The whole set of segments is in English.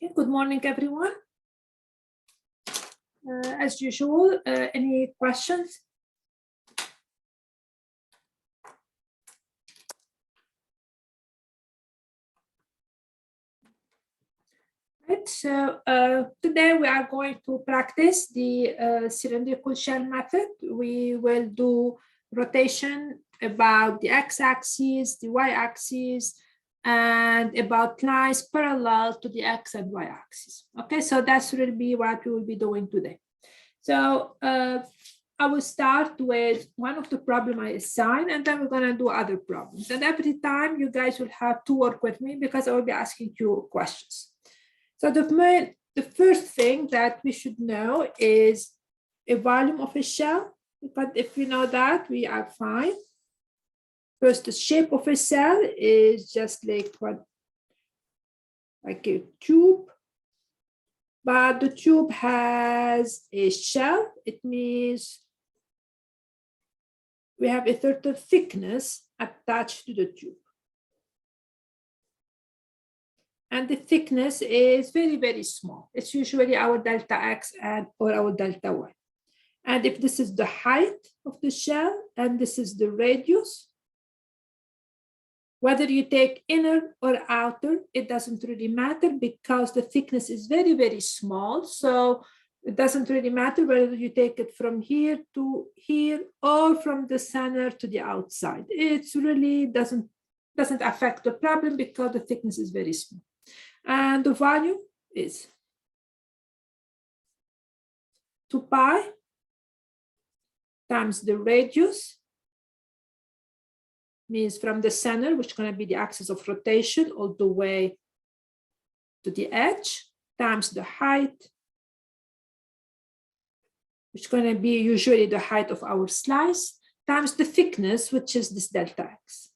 Okay, good morning, everyone. As usual, any questions? Right, so today we are going to practice the cylindrical shell method. We will do rotation about the x-axis, the y-axis, and about lines parallel to the x and y axis. Okay, so that's will be what we will be doing today. So I will start with one of the problem I assign, and then we're gonna do other problems. And every time you guys will have to work with me because I will be asking you questions. So the first thing that we should know is a volume of a shell, but if you know that, we are fine. First, the shape of a cell is just like a tube, but the tube has a shell. It means we have a certain thickness attached to the tube. And the thickness is very, very small. It's usually our delta X or our delta Y. And if this is the height of the shell and this is the radius, whether you take inner or outer, it doesn't really matter because the thickness is very, very small. So it doesn't really matter whether you take it from here to here or from the center to the outside. It really doesn't affect the problem because the thickness is very small. And the volume is 2 pi times the radius, means from the center, which is going to be the axis of rotation, all the way to the edge, times the height, which is going to be usually the height of our slice, times the thickness, which is this delta X.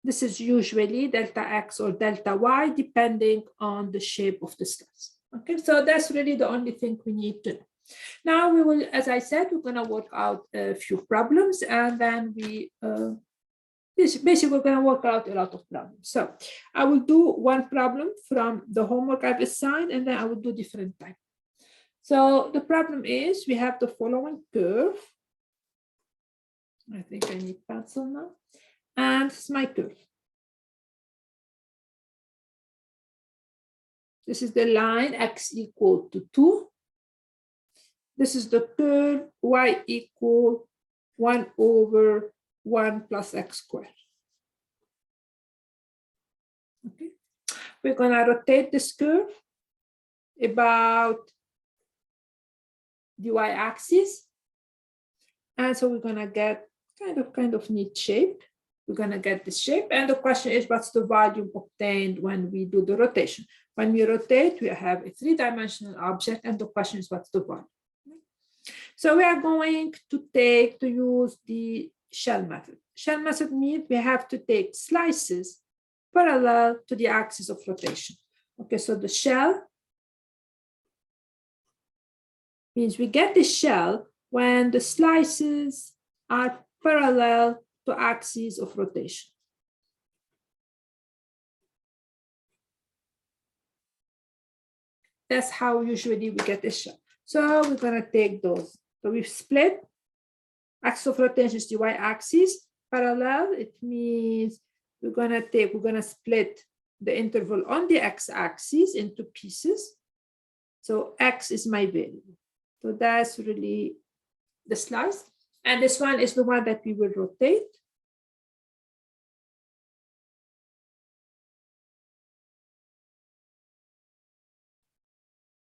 This is usually delta X or delta Y, depending on the shape of the slice. Okay, so that's really the only thing we need to know. Now we will, as I said, we're going to work out a few problems, and then basically we're going to work out a lot of problems. So I will do one problem from the homework I've assigned, and then I will do different type. So the problem is we have the following curve. I think I need pencil now. And it's my curve. This is the line x equal to 2. This is the curve y equal 1 over 1 plus x squared. Okay. We're going to rotate this curve about the y-axis. And so we're going to get kind of neat shape. We're going to get this shape. And the question is, what's the volume obtained when we do the rotation? When we rotate, we have a 3-dimensional object. And the question is, what's the volume? So we are going to use the shell method. Shell method means we have to take slices parallel to the axis of rotation. Okay, so the shell means we get the shell when the slices are parallel to axis of rotation. That's how usually we get the shell. So we're going to take those. So we've split axis of rotation is the y-axis. Parallel, it means we're going to split the interval on the x-axis into pieces. So x is my variable. So that's really the slice. And this one is the one that we will rotate.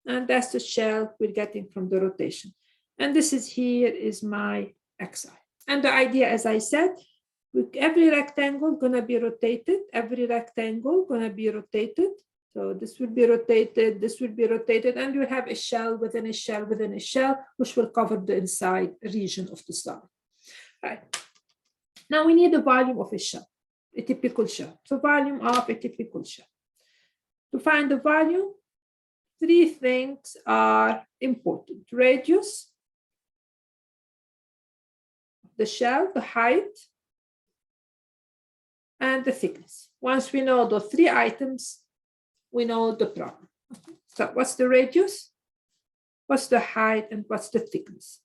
And that's the shell we're getting from the rotation. And this is here is my xi. And the idea, as I said, with every rectangle going to be rotated, every rectangle going to be rotated. So this will be rotated, this will be rotated, and you have a shell within a shell within a shell, which will cover the inside region of the star. Right. Now we need the volume of a shell, a typical shell. So volume of a typical shell. To find the volume, 3 things are important: radius, the shell, the height, and the thickness. Once we know the 3 items, we know the problem. So what's the radius? What's the height? And what's the thickness?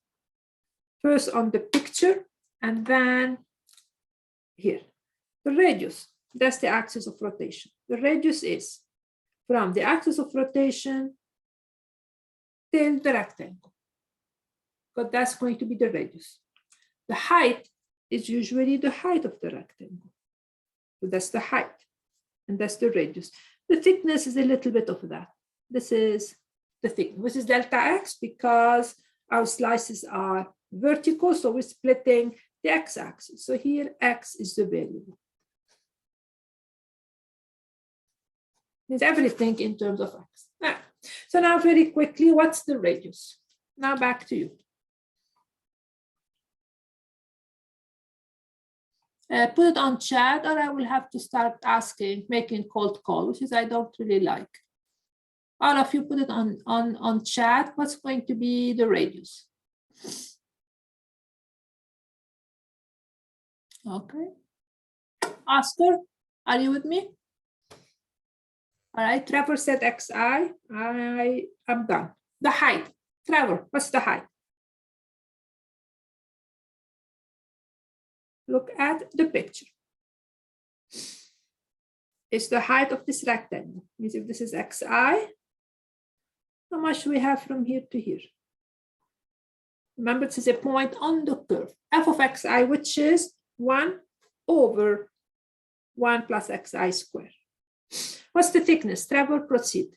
First on the picture, and then here. The radius, that's the axis of rotation. The radius is from the axis of rotation till the rectangle, but that's going to be the radius. The height is usually the height of the rectangle. So that's the height, and that's the radius. The thickness is a little bit of that. This is the thickness. This is delta x because our slices are vertical, so we're splitting the x-axis. So here, x is the variable. Means everything in terms of x. So now very quickly, what's the radius? Now back to you. Put it on chat, or I will have to start asking, making cold call, which is I don't really like. All of you put it on chat. What's going to be the radius? Okay. Oscar, are you with me? All right, Trevor said xi. I'm done. The height. Trevor, what's the height? Look at the picture. It's the height of this rectangle. Means if this is xi, how much do we have from here to here? Remember, this is a point on the curve. F of xi, which is 1 over 1 plus xi squared. What's the thickness? Trevor, proceed.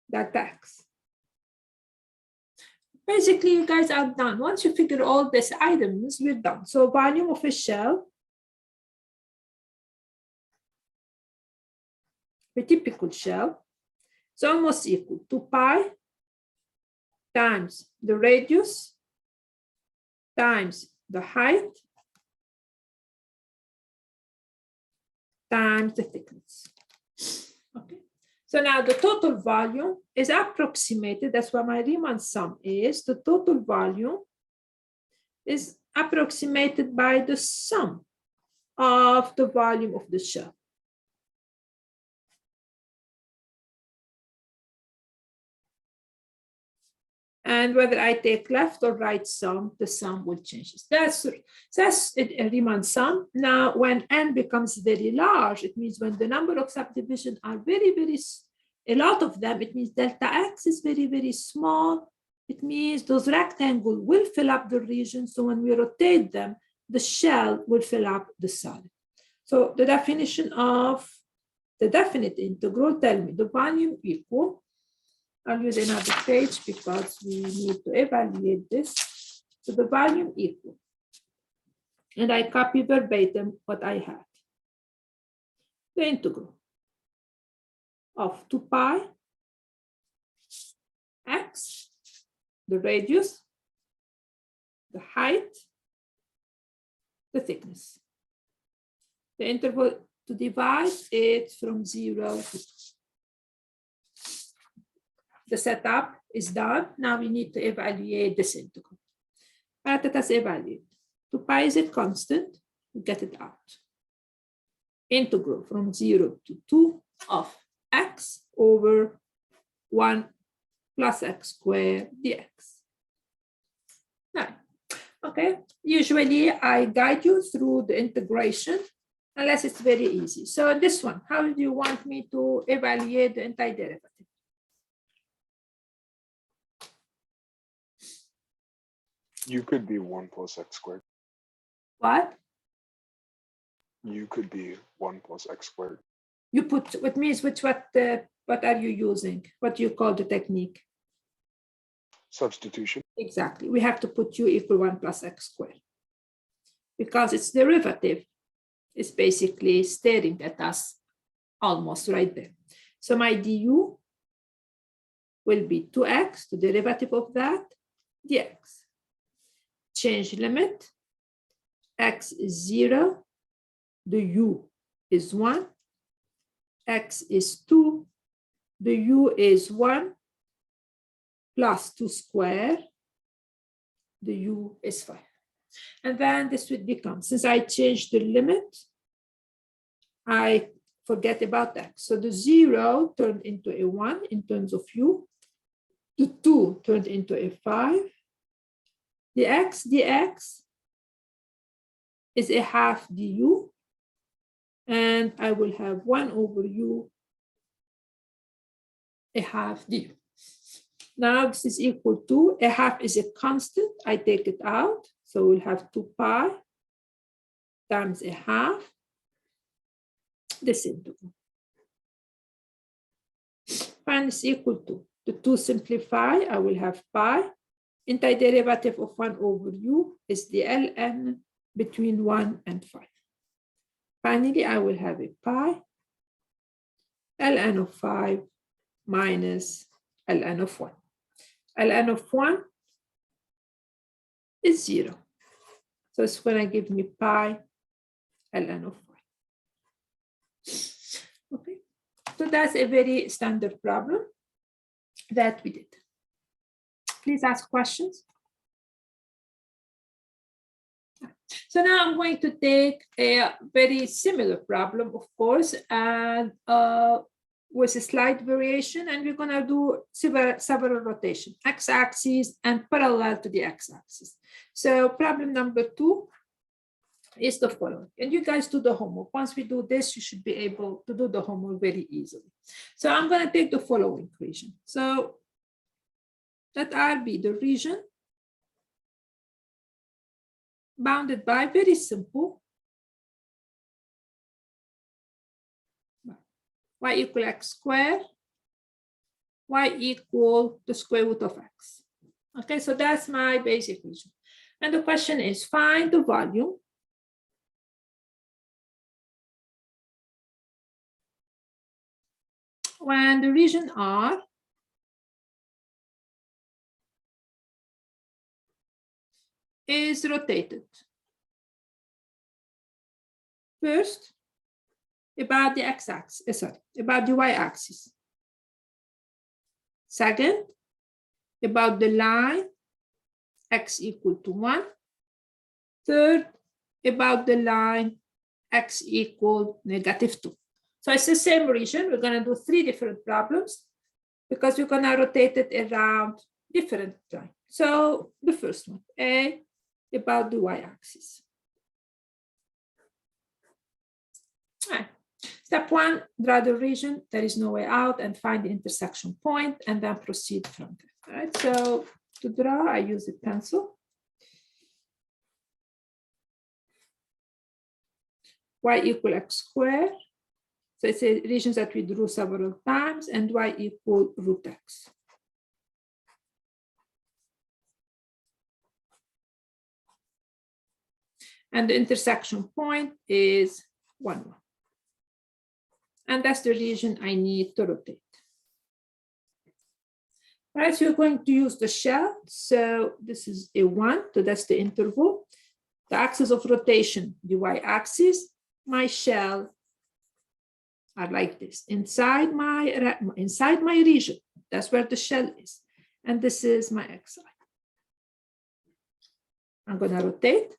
That x. Basically, you guys are done. Once you figure all these items, we're done. So volume of a shell, a typical shell, is almost equal to pi times the radius times the height times the thickness. Okay. So now the total volume is approximated. That's what my Riemann sum is. The total volume is approximated by the sum of the volume of the shell. And whether I take left or right sum, the sum will change. That's a Riemann sum. Now, when n becomes very large, it means when the number of subdivisions are a lot of them, it means delta x is very, very small. It means those rectangles will fill up the region. So when we rotate them, the shell will fill up the solid. So the definition of the definite integral tell me the volume equal. I'll use another page because we need to evaluate this. So the volume equal. And I copy verbatim what I had. The integral of 2 pi x, the radius, the height, the thickness. The interval to divide it from 0 to 2. The setup is done. Now we need to evaluate this integral. Let us evaluate. 2 pi is a constant. We get it out. Integral from 0 to 2 of x over 1 plus x squared dx. Now, okay. Usually I guide you through the integration unless it's very easy. So this one, how do you want me to evaluate the antiderivative? You could be 1 plus x squared. What? You could be 1 plus x squared. You put, what means, what are you using? What do you call the technique? Substitution. Exactly. We have to put u equal 1 plus x squared. Because its derivative is basically staring at us almost right there. So my du will be 2x, the derivative of that, dx. Change limit, x is 0, the u is 1, x is 2, the u is 1, plus 2 squared, the u is 5. And then this would become, since I changed the limit, I forget about x. So the 0 turned into a 1 in terms of u. The 2 turned into a 5. The x dx is a half du. And I will have 1 over u, a half du. Now this is equal to, a half is a constant. I take it out. So we'll have 2 pi times a half. This integral. And it's equal to, the 2 simplify, I will have pi. Antiderivative of 1 over u is the ln between 1 and 5. Finally, I will have a pi ln of 5 minus ln of 1. ln of 1 is 0. So it's going to give me pi ln of 5. Okay, so that's a very standard problem that we did. Please ask questions. So now I'm going to take a very similar problem, of course, and with a slight variation, and we're going to do several rotation, x-axis and parallel to the x-axis. So problem number 2 is the following, and you guys do the homework. Once we do this, you should be able to do the homework very easily. So I'm going to take the following equation. So let R be the region bounded by, very simple, y equal x squared, y equal the square root of x. Okay, so that's my basic equation. And the question is, find the volume when the region R is rotated. First, about the x-axis, about the y-axis. Second, about the line x equal to 1. Third, about the line x equal -2. So it's the same region. We're going to do 3 different problems because we're going to rotate it around different lines. So the first one, A, about the y-axis. Right. Step 1, draw the region, there is no way out, and find the intersection point, and then proceed from there. All right, so to draw, I use a pencil. Y equal x squared. So it's a region that we drew several times, and y equal root x. And the intersection point is 1, 1. And that's the region I need to rotate. All right, so you're going to use the shell. So this is a 1, so that's the interval. The axis of rotation, the y-axis, my shell are like this. Inside my region, that's where the shell is. And this is my xi. I'm going to rotate.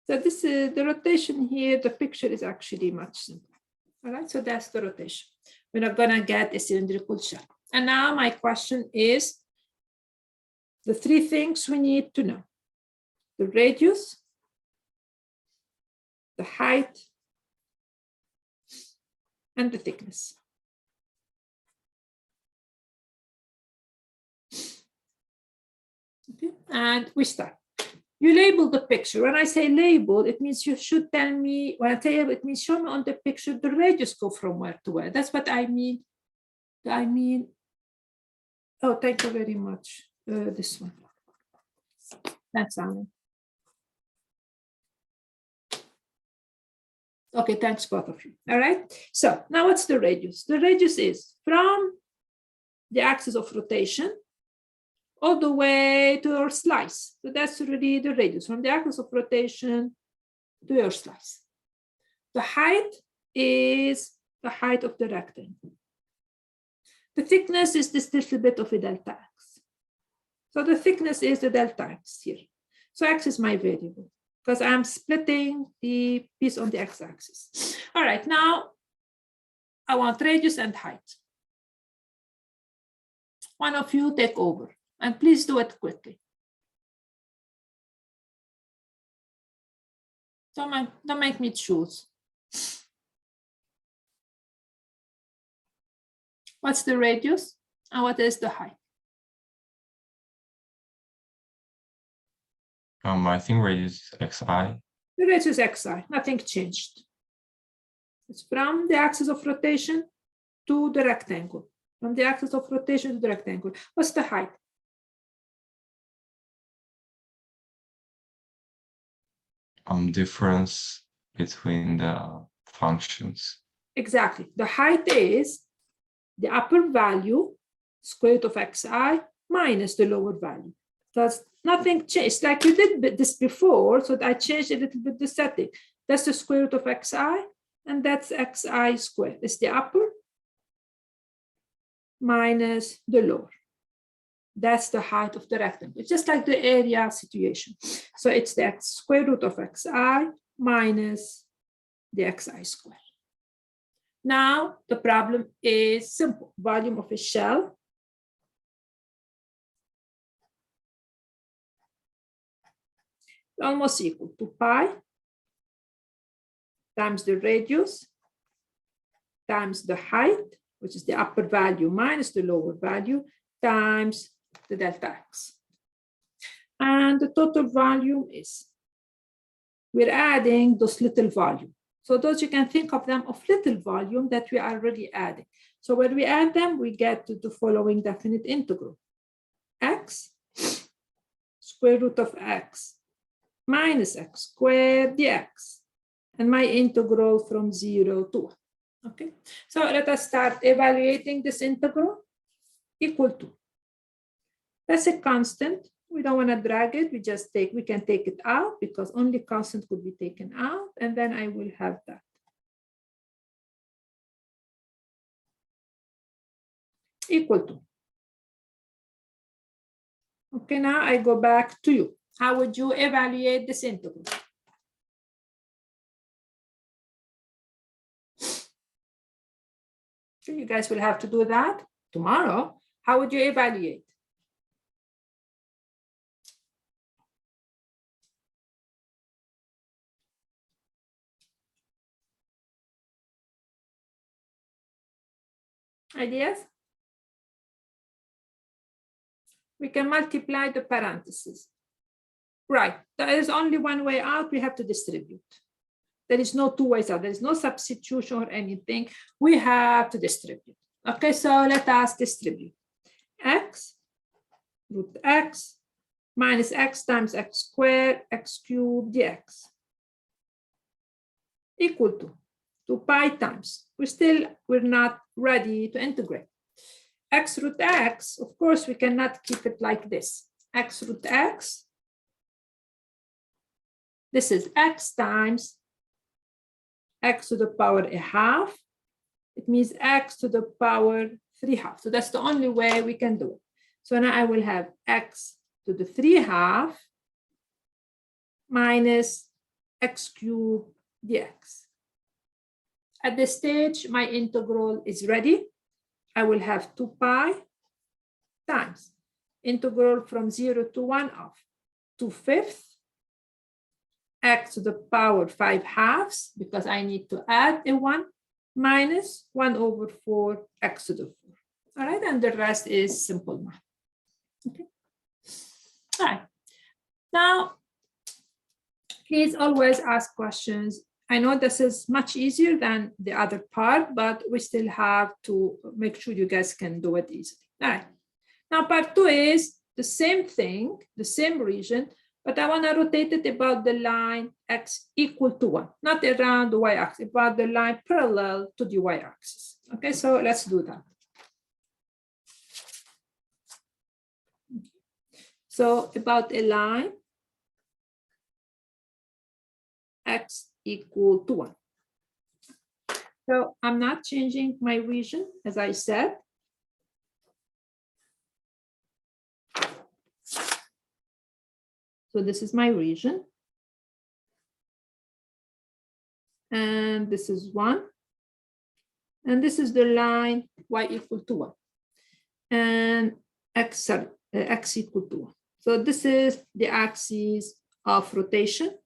So this is the rotation here. The picture is actually much simpler. All right, so that's the rotation. We're not going to get a cylindrical shell. And now my question is the 3 things we need to know: the radius, the height, and the thickness. Okay, and we start. You label the picture. When I say label, it means you should tell me, when I tell you, it means show me on the picture the radius go from where to where. That's what I mean. Oh, thank you very much. This one. Thanks, Alan. Okay, thanks both of you. All right. So now what's the radius? The radius is from the axis of rotation all the way to your slice. So that's really the radius from the axis of rotation to your slice. The height is the height of the rectangle. The thickness is this little bit of a delta x. So the thickness is the delta x here. So x is my variable because I'm splitting the piece on the x-axis. All right, now I want radius and height. One of you take over, and please do it quickly. Don't make me choose. What's the radius and what is the height? I think radius is xi. The radius is xi, nothing changed. It's from the axis of rotation to the rectangle. From the axis of rotation to the rectangle. What's the height? Difference between the functions. Exactly. The height is the upper value, square root of xi, minus the lower value. That's nothing changed. Like you did this before, so I changed a little bit the setting. That's the square root of xi, and that's xi squared. It's the upper minus the lower. That's the height of the rectangle. It's just like the area situation. So it's the square root of xi minus the xi squared. Now the problem is simple. Volume of a shell almost equal to pi times the radius times the height, which is the upper value minus the lower value, times the delta x. And the total volume is, we're adding those little volume. So those you can think of them of little volume that we are already adding. So when we add them, we get to the following definite integral. X square root of x minus x squared dx. And my integral from 0 to 1. Okay, so let us start evaluating this integral. Equal to. That's a constant. We don't want to drag it. We can take it out because only constant could be taken out. And then I will have that. Equal to. Okay, now I go back to you. How would you evaluate this integral? So you guys will have to do that tomorrow. How would you evaluate? Ideas? We can multiply the parentheses. Right, there is only one way out. We have to distribute. There is no two ways out. There is no substitution or anything. We have to distribute. Okay, so let us distribute. X root x minus x times x squared, x cubed dx equal to 2 pi times. We're not ready to integrate. X root x, of course, we cannot keep it like this. X root x, this is x times x to the power a half. It means x to the power 3/2. So that's the only way we can do it. So now I will have x to the 3/2 minus x cubed dx. At this stage, my integral is ready. I will have 2 pi times integral from 0 to 1 of 2/5 x to the power 5/2 because I need to add a 1 minus 1/4 x to the 4. All right, and the rest is simple math. Okay. All right. Now, please always ask questions. I know this is much easier than the other part, but we still have to make sure you guys can do it easily. All right. Now, part 2 is the same thing, the same region, but I want to rotate it about the line x equal to 1, not around the y-axis, about the line parallel to the y-axis. Okay, so let's do that. So about a line x equal to 1. So I'm not changing my region, as I said. So this is my region. And this is 1. And this is the line y equal to 1. And x equal to 1. So this is the axis of rotation.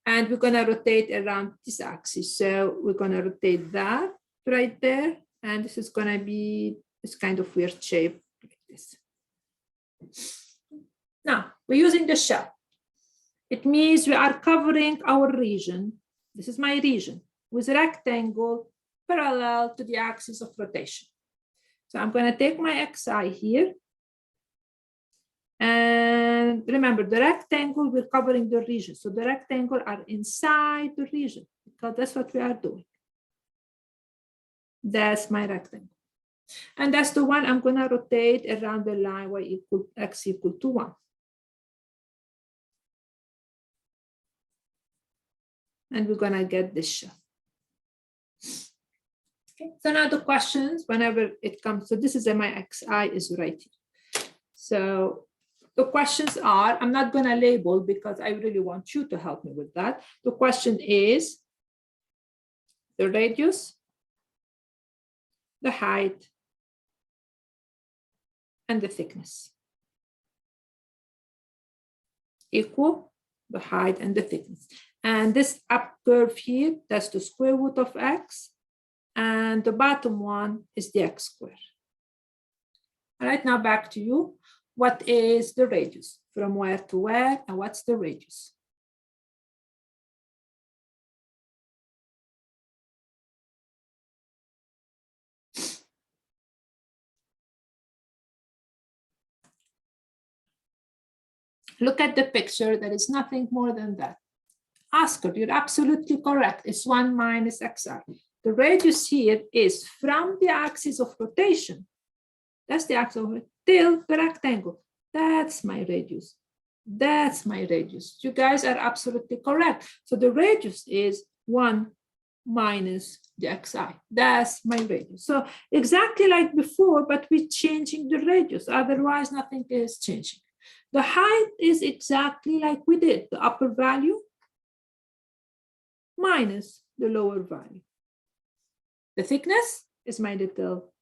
And we're going to rotate around this axis. So we're going to rotate that right there. And this is going to be this kind of weird shape like this. Now, we're using the shell. It means we are covering our region. This is my region with a rectangle parallel to the axis of rotation. So I'm going to take my xi here. And remember, the rectangle, we're covering the region. So the rectangle are inside the region because that's what we are doing. That's my rectangle. And that's the one I'm going to rotate around the line x equal to 1. And we're going to get this shell. Okay, so now the questions, whenever it comes, so this is my xi is right here. So the questions are, I'm not going to label because I really want you to help me with that. The question is the radius, the height, and the thickness. Equal the height and the thickness. And this up curve here, that's the square root of x. And the bottom one is the x squared. All right, now back to you. What is the radius? From where to where, and what's the radius? Look at the picture. There is nothing more than that. Oscar, you're absolutely correct. It's 1 minus xi. The radius here is from the axis of rotation. That's the axis of rotation till the rectangle. That's my radius. That's my radius. You guys are absolutely correct. So the radius is 1 minus the xi. That's my radius. So exactly like before, but we're changing the radius. Otherwise, nothing is changing. The height is exactly like we did. The upper value minus the lower value. The thickness is my little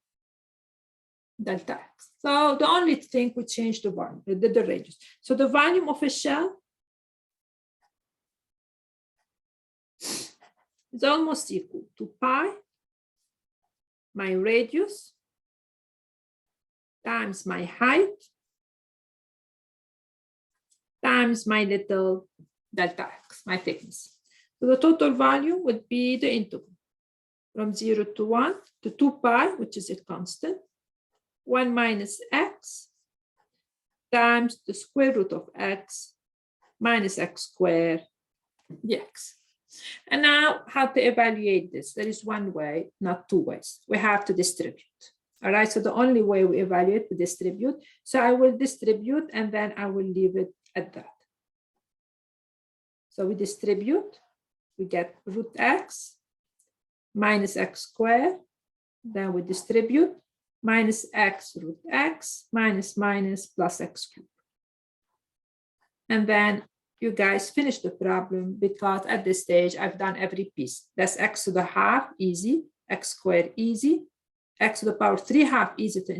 delta x. So the only thing we changed the volume, the radius. So the volume of a shell is almost equal to pi, my radius, times my height, times my little delta x, my thickness. So the total volume would be the integral from 0 to 1 to 2 pi, which is a constant, 1 minus x times the square root of x minus x squared dx. And now how to evaluate this? There is one way, not two ways. We have to distribute. All right, so the only way we evaluate, we distribute. So I will distribute and then I will leave it at that. So we distribute, we get root x minus x squared, then we distribute minus x root x minus minus plus x cubed. And then you guys finish the problem because at this stage I've done every piece. That's x to the half, easy, x squared, easy, x to the power 3 half, easy to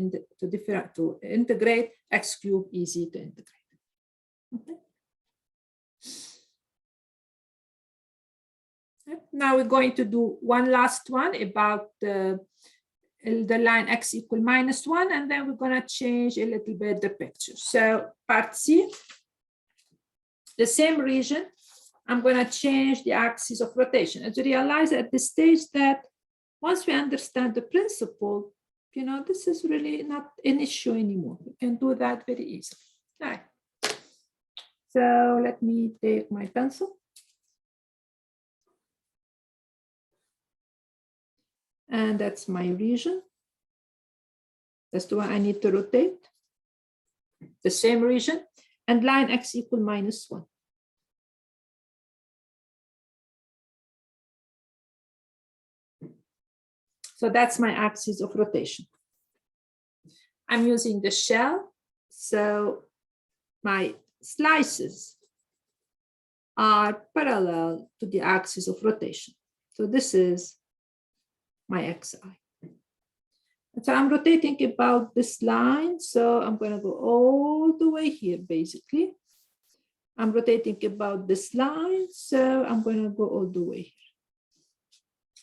integrate, x cubed, easy to integrate. Okay. Now we're going to do one last one about the line x equal minus 1, and then we're going to change a little bit the picture. So part C, the same region, I'm going to change the axis of rotation. And to realize at this stage that once we understand the principle, you know, this is really not an issue anymore. We can do that very easily. All right. So let me take my pencil. And that's my region. That's the one I need to rotate. The same region. And line x equal minus 1. So that's my axis of rotation. I'm using the shell. So my slices are parallel to the axis of rotation. So this is my xi. And so I'm rotating about this line. So I'm going to go all the way here, basically. I'm rotating about this line. So I'm going to go all the way here.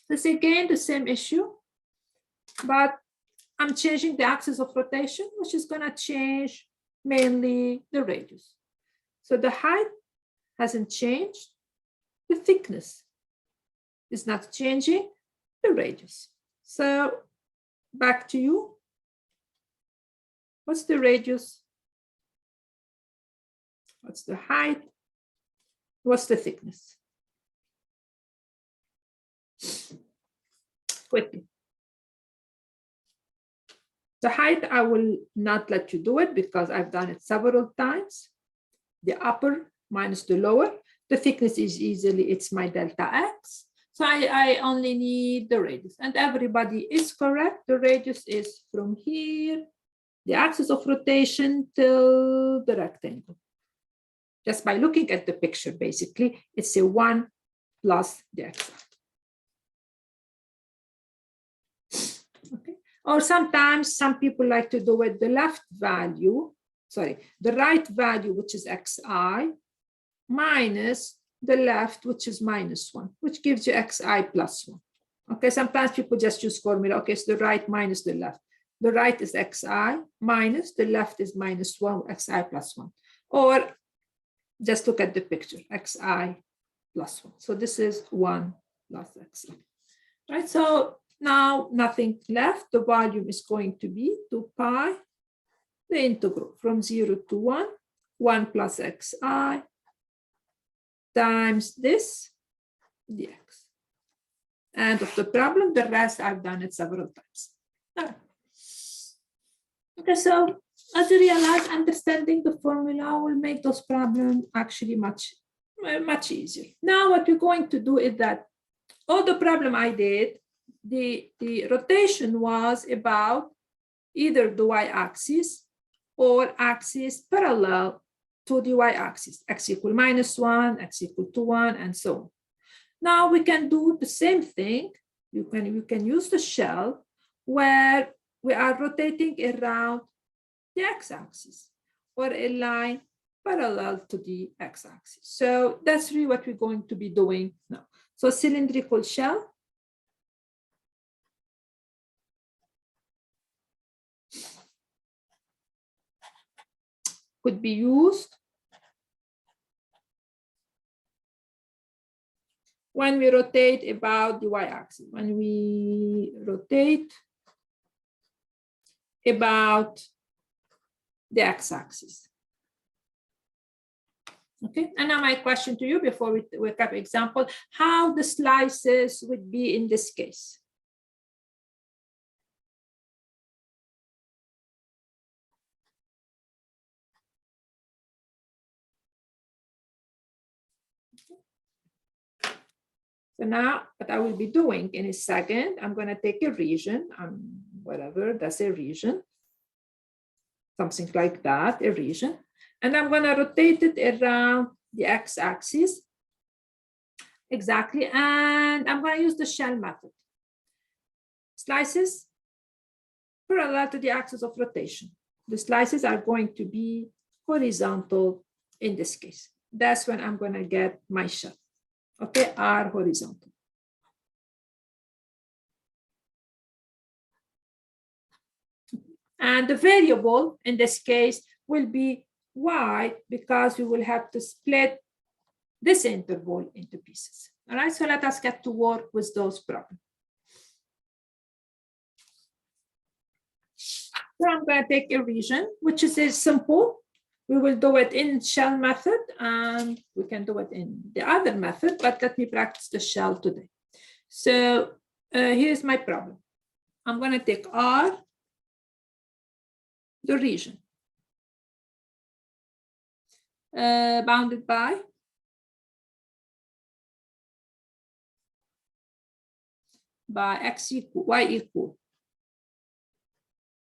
This again, the same issue, but I'm changing the axis of rotation, which is going to change mainly the radius. So the height hasn't changed. The thickness is not changing, the radius. So back to you. What's the radius? What's the height? What's the thickness? Quickly. The height, I will not let you do it because I've done it several times. The upper minus the lower. The thickness is easily, it's my delta x. So I only need the radius, and everybody is correct. The radius is from here, the axis of rotation, till the rectangle. Just by looking at the picture, basically, it's a 1 plus the x. Okay. Or sometimes some people like to do it the left value, the right value, which is xi, minus the left, which is -1, which gives you xi plus 1. Okay, sometimes people just use formula. Okay, so the right minus the left. The right is xi minus, the left is -1, xi plus 1. Or just look at the picture, xi plus 1. So this is 1 plus xi. Right, so now nothing left. The volume is going to be 2 pi, the integral from 0 to 1, 1 plus xi times this dx. End of the problem. The rest I've done it several times. Right. Okay, so as you realize, understanding the formula will make those problems actually much easier. Now what we're going to do is that all the problem I did, the rotation was about either the y-axis or axis parallel to the y-axis, x equal -1, x equal to 1, and so on. Now we can do the same thing. You can use the shell where we are rotating around the x-axis or a line parallel to the x-axis. So that's really what we're going to be doing now. So cylindrical shell. Could be used when we rotate about the y-axis, when we rotate about the x-axis. Okay, and now my question to you before we work up example, how the slices would be in this case. So now what I will be doing in a second, I'm going to take a region, whatever, that's a region, something like that, a region, and I'm going to rotate it around the x-axis, exactly, and I'm going to use the shell method. Slices parallel to the axis of rotation. The slices are going to be horizontal in this case. That's when I'm going to get my shell. Okay, are horizontal. And the variable in this case will be y, because we will have to split this interval into pieces. All right, so let us get to work with those problems. So I'm going to take a region, which is simple. We will do it in shell method, and we can do it in the other method, but let me practice the shell today. So here's my problem. I'm going to take R, the region, bounded by x equal, y equal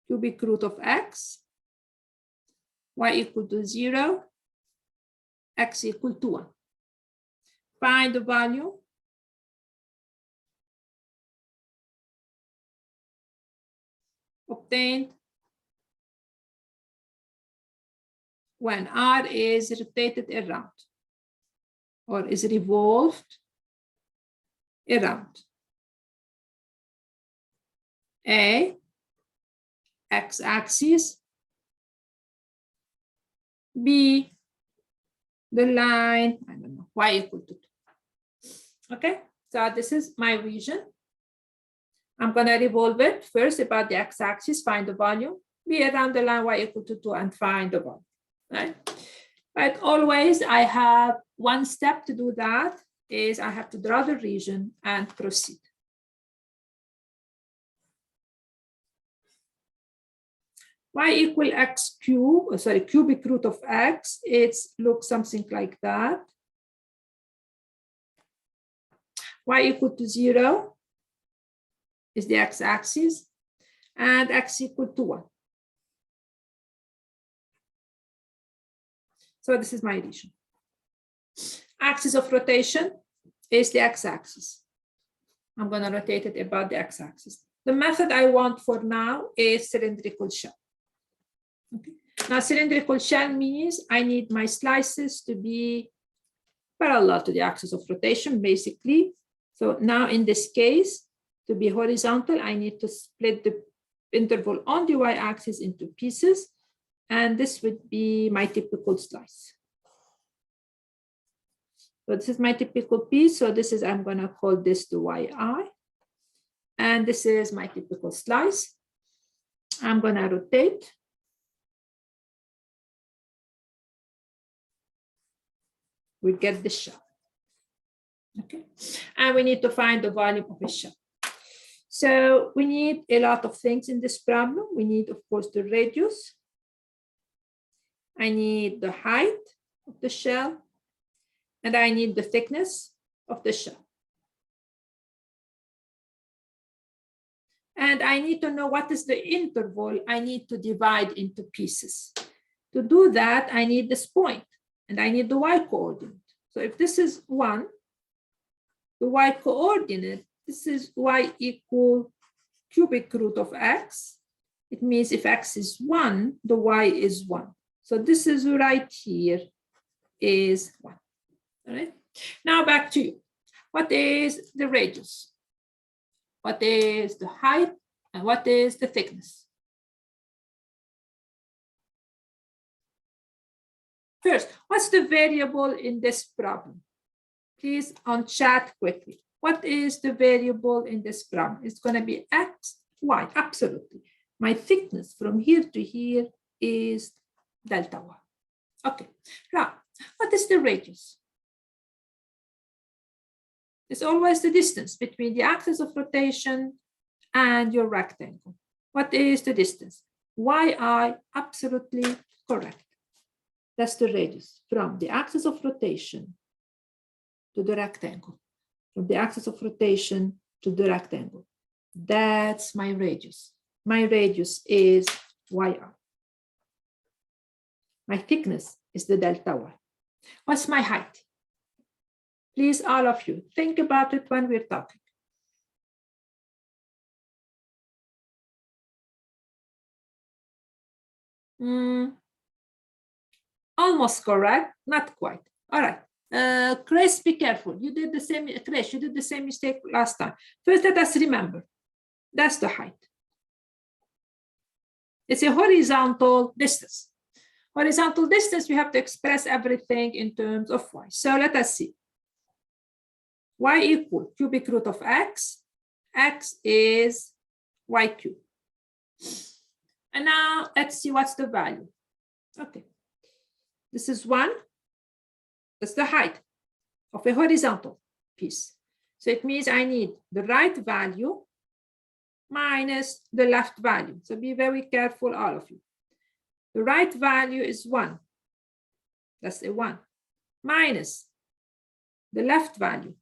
cubic root of x, y equal to 0, x equal to 1. Find the value. Obtained when r is rotated around or is revolved around a x-axis, b the line, I don't know, y equal to 2. Okay, so this is my region. I'm going to revolve it first about the x-axis, find the volume, be around the line y equal to 2 and find the volume, right? But always I have one step to do that is I have to draw the region and proceed. Y equal x cube, sorry, cubic root of x, it looks something like that. Y equal to 0 is the x-axis, and x equal to 1. So this is my region. Axis of rotation is the x-axis. I'm going to rotate it about the x-axis. The method I want for now is cylindrical shell. Okay. Now, cylindrical shell means I need my slices to be parallel to the axis of rotation, basically. So now in this case, to be horizontal, I need to split the interval on the y-axis into pieces, and this would be my typical slice. So this is my typical piece. So this is, I'm going to call this the yi, and this is my typical slice. I'm going to rotate. We get the shell. Okay, and we need to find the volume of a shell. So we need a lot of things in this problem. We need, of course, the radius. I need the height of the shell, and I need the thickness of the shell. And I need to know what is the interval I need to divide into pieces. To do that, I need this point, and I need the y coordinate. So if this is 1, the y coordinate, this is y equal cubic root of x. It means if x is 1, the y is 1. So this is right here is 1. All right. Now back to you. What is the radius? What is the height? And what is the thickness? First, what's the variable in this problem? Please on chat quickly. What is the variable in this problem? It's going to be x, y, absolutely. My thickness from here to here is delta y. Okay, now, what is the radius? It's always the distance between the axis of rotation and your rectangle. What is the distance? Yi, absolutely correct. That's the radius from the axis of rotation to the rectangle. From the axis of rotation to the rectangle. That's my radius. My radius is yi. My thickness is the delta y. What's my height? Please, all of you, think about it when we're talking. Almost correct, not quite. All right. Chris, be careful. You did the same, Chris, you did the same mistake last time. First, let us remember, that's the height. It's a horizontal distance. Horizontal distance, we have to express everything in terms of y. So let us see. Y equal cubic root of x. X is y cubed. And now let's see what's the value. Okay. This is 1. That's the height of a horizontal piece. So it means I need the right value minus the left value. So be very careful, all of you. The right value is 1. That's a 1. Minus the left value.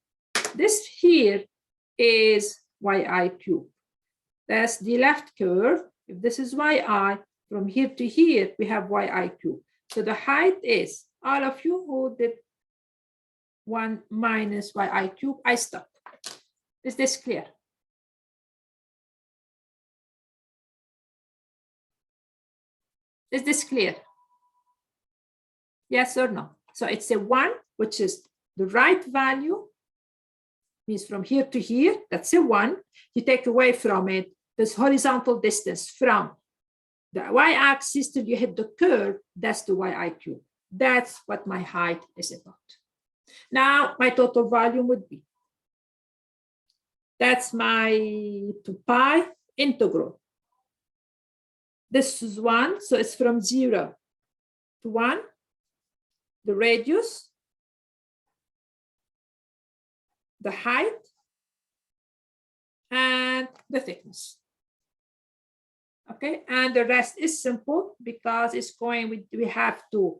This here is yi cubed. That's the left curve. If this is yi, from here to here, we have yi cubed. So the height is all of you who did 1 minus yi cube, I stop. Is this clear? Is this clear? Yes or no? So it's a 1, which is the right value, means from here to here, that's a 1. You take away from it this horizontal distance from the y-axis till you hit the curve, that's the yi cube. That's what my height is about. Now my total volume would be, that's my 2 pi integral. This is 1, so it's from 0 to 1. The radius, the height, and the thickness. Okay, and the rest is simple because it's going with, we have to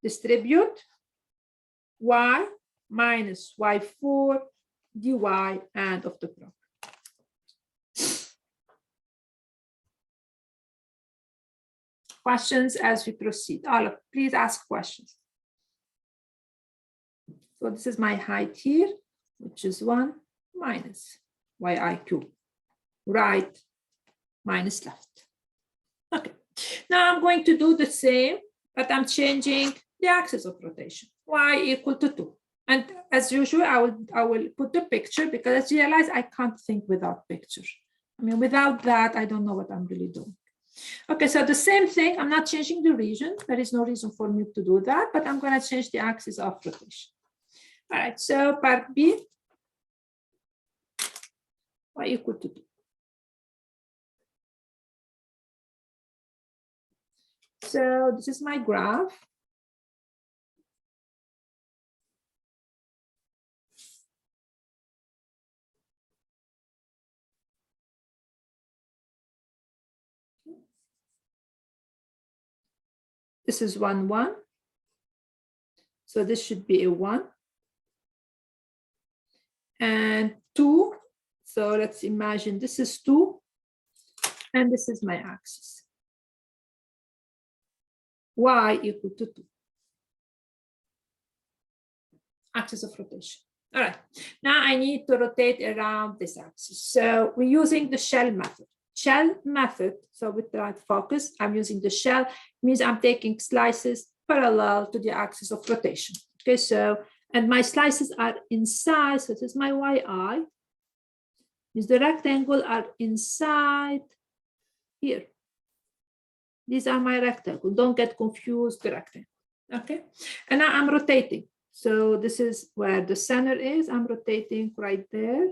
distribute y minus y4 dy and of the product. Questions as we proceed? All please ask questions. So this is my height here, which is 1 minus yi cube, right minus left. Okay, now I'm going to do the same, but I'm changing the axis of rotation, y equal to 2. And as usual, I will put the picture because I realize I can't think without picture. I mean, without that, I don't know what I'm really doing. Okay, so the same thing, I'm not changing the region. There is no reason for me to do that, but I'm going to change the axis of rotation. All right, so part B, y equal to 2. So this is my graph. This is 1, 1. So this should be a 1. And 2. So let's imagine this is 2. And this is my axis. Y equal to 2. Axis of rotation. All right. Now I need to rotate around this axis. So we're using the shell method. Shell method, so with the right focus, I'm using the shell, means I'm taking slices parallel to the axis of rotation. Okay, so, and my slices are inside, so this is my yi, means the rectangle are inside here. These are my rectangle, don't get confused, the rectangle, okay? And now I'm rotating. So this is where the center is, I'm rotating right there.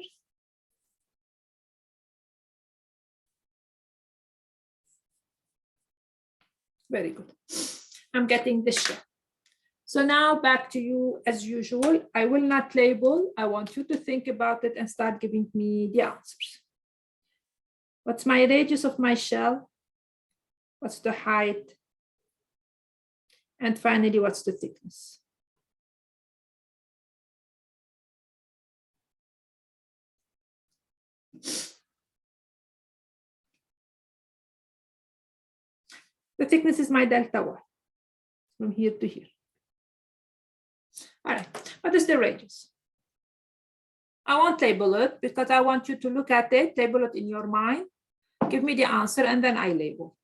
Very good. I'm getting the shell. So now back to you as usual. I will not label. I want you to think about it and start giving me the answers. What's my radius of my shell? What's the height? And finally, what's the thickness? The thickness is my delta y from here to here. All right, what is the radius? I won't label it because I want you to look at it, label it in your mind, give me the answer, and then I label.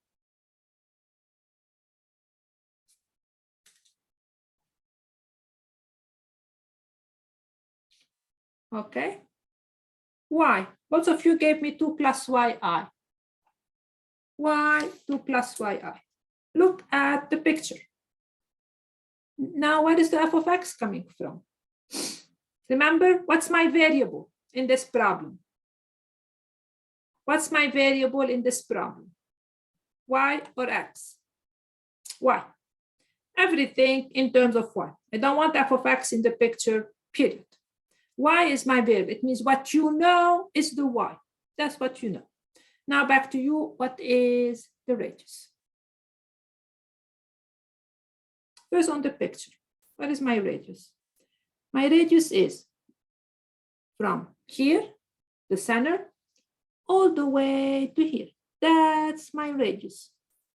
Okay. Why? Both of you gave me 2 plus yi. Why 2 plus yi? Look at the picture. Now, where is the f of x coming from? Remember, what's my variable in this problem? What's my variable in this problem? Y or x? Y. Everything in terms of y. I don't want f of x in the picture, period. Y is my variable. It means what you know is the y. That's what you know. Now back to you. What is the radius? First on the picture. What is my radius? My radius is from here, the center, all the way to here. That's my radius.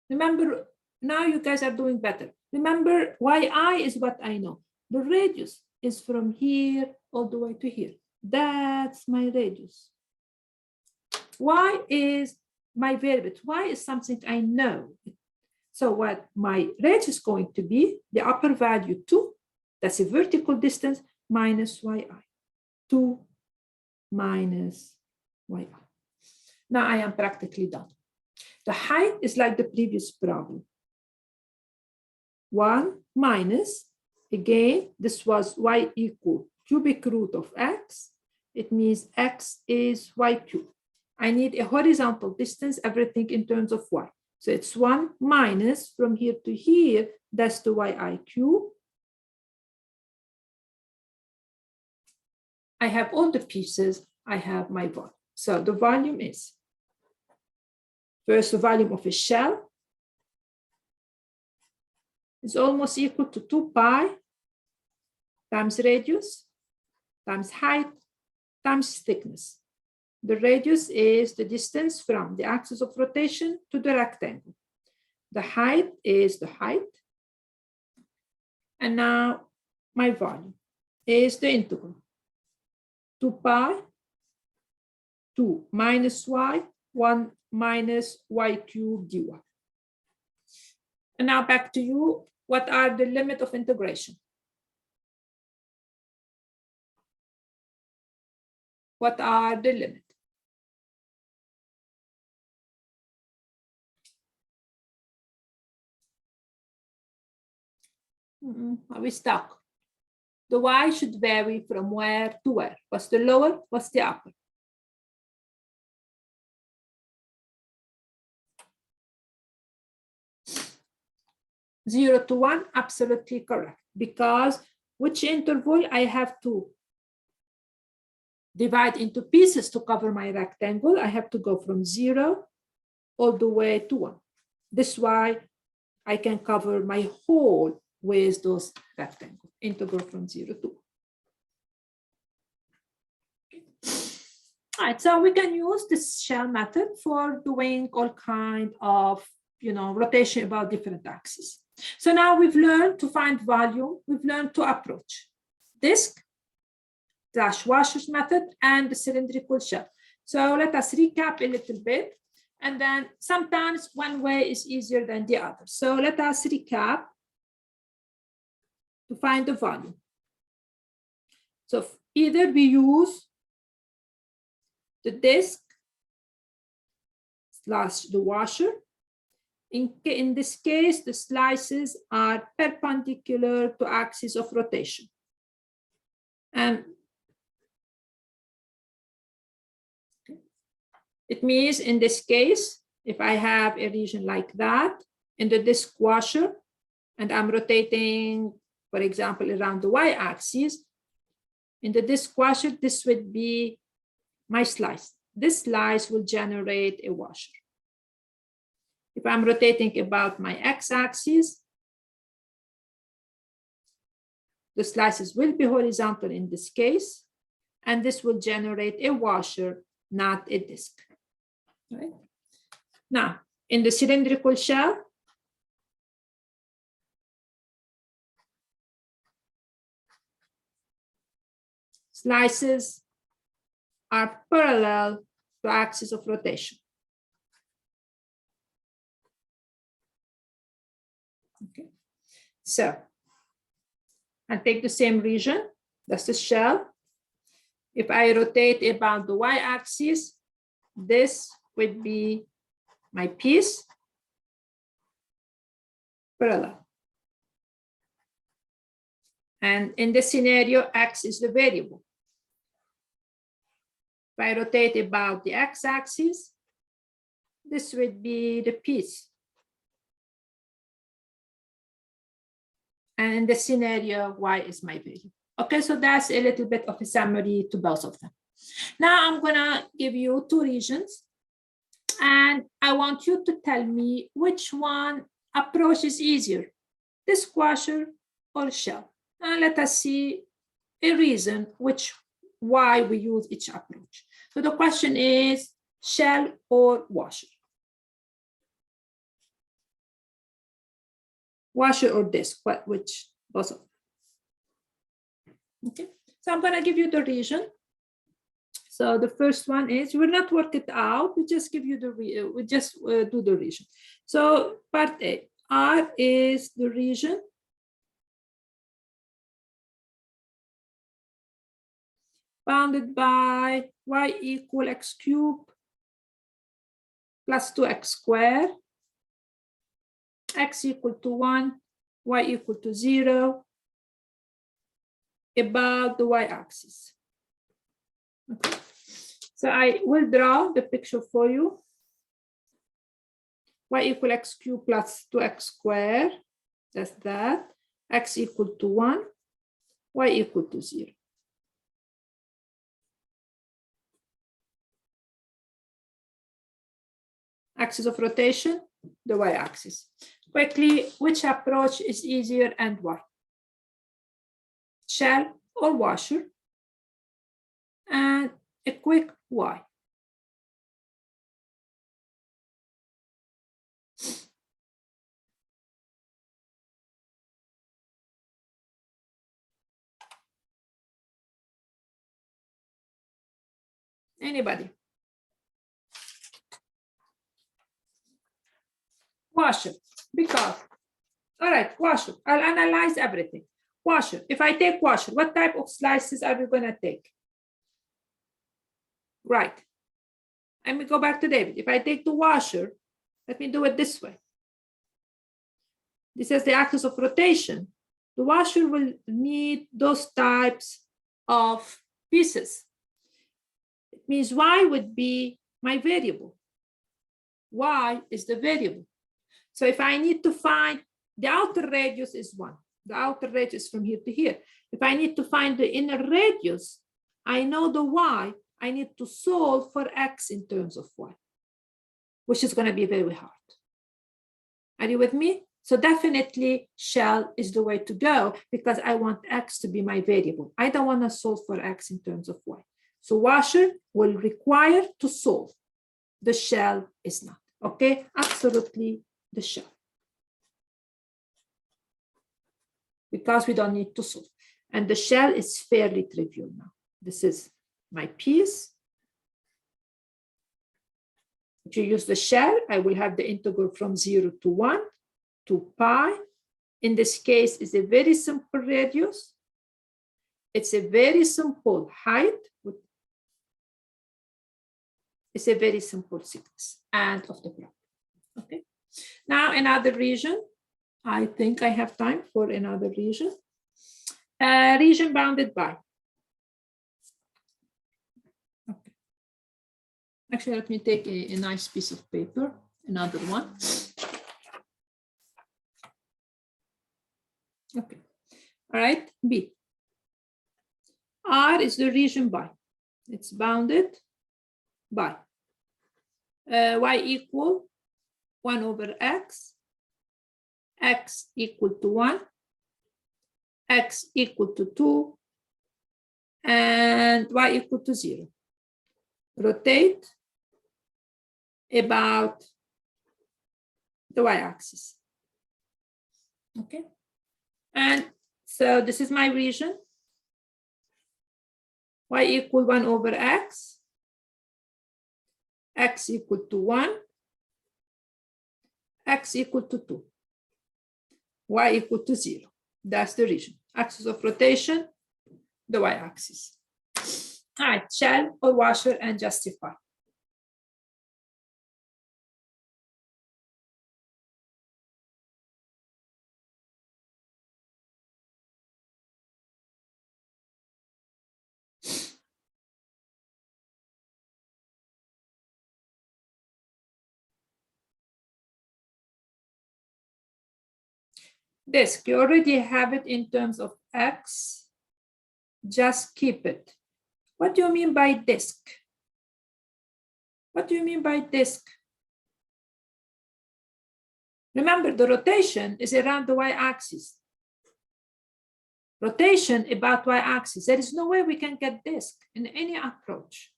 Remember, Now you guys are doing better. Remember, yi is what I know. The radius is from here all the way to here. That's my radius. Y is my variable. Y is something I know. So what my radius is going to be, the upper value 2, that's a vertical distance, minus yi. 2 minus yi. Now I am practically done. The height is like the previous problem. 1 minus, again, this was y equal cubic root of x. It means x is y cubed. I need a horizontal distance, everything in terms of y. So it's 1 minus from here to here, that's the yi cube. I have all the pieces, I have my volume. So the volume is, first the volume of a shell is almost equal to 2 pi times radius times height times thickness. The radius is the distance from the axis of rotation to the rectangle. The height is the height. And now my volume is the integral. 2 pi, 2 minus y, 1 minus y cubed dy. And now back to you. What are the limit of integration? What are the limit? Are we stuck? The y should vary from where to where. What's the lower? What's the upper? Zero to 1, absolutely correct. Because which interval I have to divide into pieces to cover my rectangle, I have to go from 0 all the way to 1. This is why I can cover my whole with those rectangles, integral from 0 to 1. All right, so we can use this shell method for doing all kind of, rotation about different axes. So now we've learned to find volume, we've learned to approach disk, washers method, and the cylindrical shell. So let us recap a little bit. And then sometimes one way is easier than the other. So let us recap to find the volume. So either we use the disk / the washer. In this case, the slices are perpendicular to axis of rotation. And it means in this case, if I have a region like that in the disk washer, and I'm rotating, for example, around the y-axis, in the disk washer, this would be my slice. This slice will generate a washer. If I'm rotating about my x-axis, the slices will be horizontal in this case, and this will generate a washer, not a disk. Right? Now, in the cylindrical shell, slices are parallel to axis of rotation. Okay, so I'll take the same region, that's the shell. If I rotate about the y-axis, this would be my piece parallel. And in this scenario, x is the variable. If I rotate about the x-axis, this would be the piece. And in this scenario, y is my value. Okay, so that's a little bit of a summary to both of them. Now I'm gonna give you 2 regions, and I want you to tell me which one approach is easier, disk washer or shell. And let us see a reason why we use each approach. So the question is shell or washer. Washer or disk, which, both of them. Okay, so I'm gonna give you the region. So the first one is, we will not work it out, we just give you the, we just do the region. So part A, R is the region bounded by y equal x cubed plus 2x squared, x equal to 1, y equal to 0, about the y-axis. Okay. So I will draw the picture for you. Y equal x cubed plus 2x squared, that's that. X equal to 1, y equal to 0. Axis of rotation, the y-axis. Quickly, which approach is easier and why? Shell or washer? And a quick why. Anybody? Washer, because, all right, washer, I'll analyze everything. Washer, if I take washer, what type of slices are we gonna take? Right. Let me go back to David. If I take the washer, let me do it this way. This is the axis of rotation. The washer will need those types of pieces. It means y would be my variable. Y is the variable. So if I need to find, the outer radius is 1. The outer radius is from here to here. If I need to find the inner radius, I know the y. I need to solve for x in terms of y, which is going to be very hard. Are you with me? So definitely shell is the way to go because I want x to be my variable. I don't want to solve for x in terms of y. So washer will require to solve. The shell is not. Okay, absolutely the shell. Because we don't need to solve. And the shell is fairly trivial now. This is my piece. If you use the shell, I will have the integral from 0 to 1 to pi. In this case, it's a very simple radius. It's a very simple height. It's a very simple thickness and of the block. Okay. Now another region. I think I have time for another region. Region bounded by. Okay. Actually, let me take a nice piece of paper, another one. Okay. All right, B. R is the region by. It's bounded by y equal 1 over x, x equal to 1, x equal to 2, and y equal to 0. Rotate about the y-axis. Okay, and so this is my region. Y equal 1 over x, x equal to 1, x equal to 2, y equal to 0. That's the region. Axis of rotation, the y-axis. All right, shell or washer and justify. Disk, you already have it in terms of x, just keep it. What do you mean by disk? What do you mean by disk? Remember, the rotation is around the y-axis. Rotation about y-axis. There is no way we can get disk in any approach.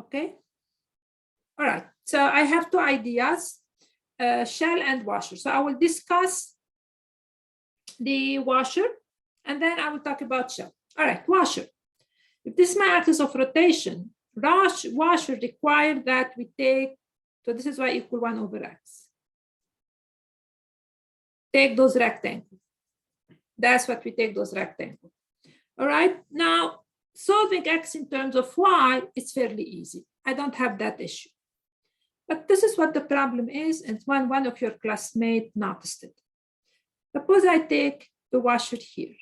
Okay? All right, so I have two ideas, shell and washer. So I will discuss the washer, and then I will talk about shell. All right, washer. If this is my axis of rotation, washer require that we take, so this is y equal 1 over x. Take those rectangles. That's what we take those rectangles. All right, now solving x in terms of y is fairly easy. I don't have that issue. But this is what the problem is, and one of your classmates noticed it. Suppose I take the washer here.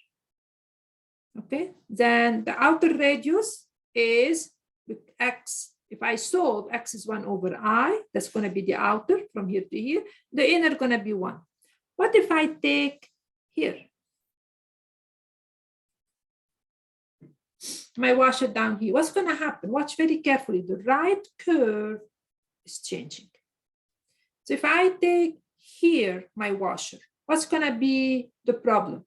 Okay, then the outer radius is with x. If I solve, x is 1 over I, that's going to be the outer from here to here. The inner going to be 1. What if I take here my washer down here? What's going to happen? Watch very carefully. The right curve is changing. So if I take here my washer, what's going to be the problem?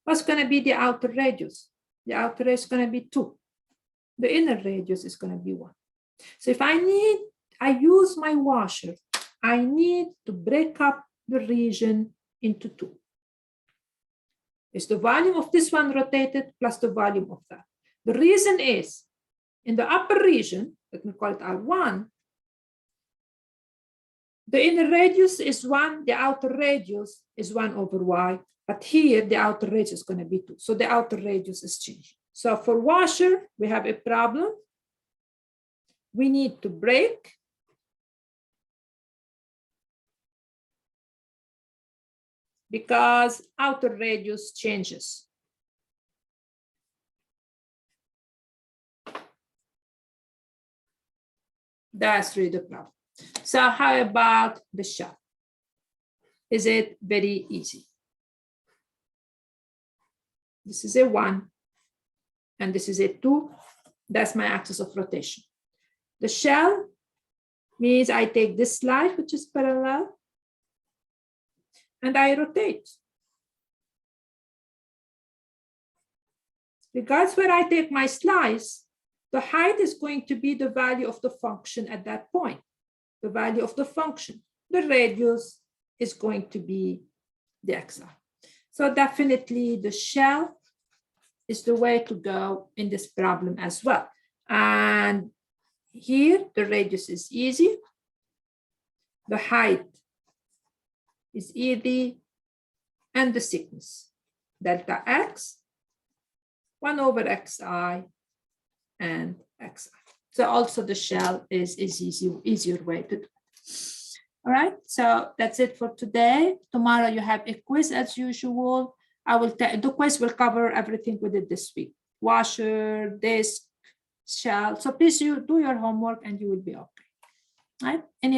What's going to be the outer radius? The outer radius is going to be 2. The inner radius is going to be 1. So if I use my washer, I need to break up the region into 2. It's the volume of this one rotated plus the volume of that. The reason is, in the upper region, let me call it R1, the inner radius is 1, the outer radius is 1 over y, but here the outer radius is going to be 2. So the outer radius is changing. So for washer, we have a problem. We need to break because outer radius changes. That's really the problem. So how about the shell? Is it very easy? This is a 1, and this is a 2. That's my axis of rotation. The shell means I take this slice, which is parallel, and I rotate. Regardless where I take my slice, the height is going to be the value of the function at that point, the value of the function. The radius is going to be the xi. So definitely the shell is the way to go in this problem as well. And here the radius is easy. The height is easy, and the thickness, delta x, 1 over xi, and xi. So also the shell is easier way to do it. All right, so that's it for today. Tomorrow you have a quiz as usual. The quiz will cover everything we did this week. Washer, disc, shell. So please do your homework and you will be okay. All right. Any